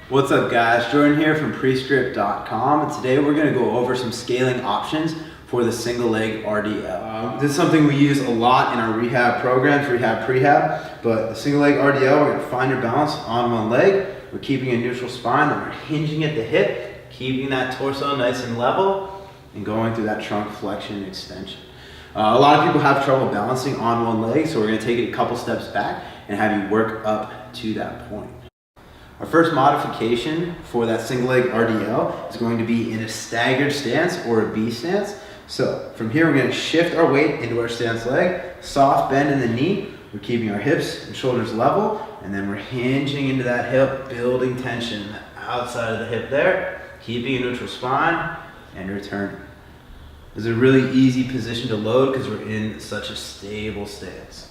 What's up guys, Jordan here from prescript.com, and today we're going to go over some scaling options for the single leg RDL. This is something we use a lot in our rehab programs, rehab, prehab, but the single leg RDL, we're going to find your balance on one leg, we're keeping a neutral spine, then we're hinging at the hip, keeping that torso nice and level, and going through that trunk flexion and extension. A lot of people have trouble balancing on one leg, so we're going to take it a couple steps back and have you work up to that point. Our first modification for that single leg RDL is going to be in a staggered stance or a B stance. So from here, we're going to shift our weight into our stance leg, soft bend in the knee. We're keeping our hips and shoulders level, and then we're hinging into that hip, building tension outside of the hip there, keeping a neutral spine, and returning. This is a really easy position to load because we're in such a stable stance.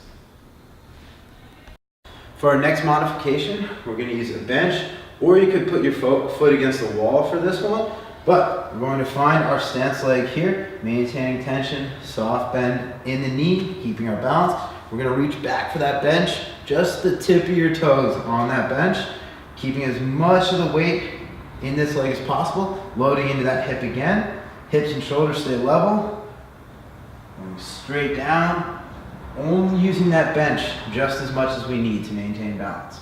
For our next modification, we're going to use a bench, or you could put your foot against the wall for this one, but we're going to find our stance leg here, maintaining tension, soft bend in the knee, keeping our balance. We're going to reach back for that bench, just the tip of your toes on that bench, keeping as much of the weight in this leg as possible, loading into that hip again. Hips and shoulders stay level, going straight down, only using that bench just as much as we need to maintain balance.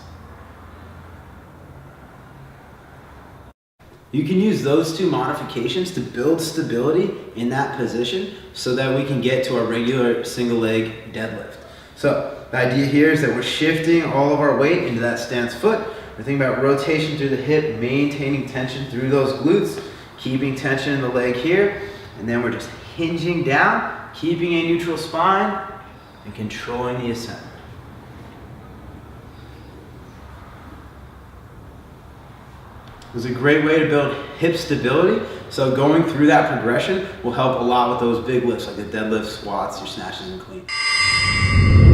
You can use those two modifications to build stability in that position so that we can get to our regular single leg deadlift. So the idea here is that we're shifting all of our weight into that stance foot. We're thinking about rotation through the hip, maintaining tension through those glutes, keeping tension in the leg here, and then we're just hinging down, keeping a neutral spine, and controlling the ascent. This is a great way to build hip stability, so going through that progression will help a lot with those big lifts like the deadlift, squats, your snatches, and cleans.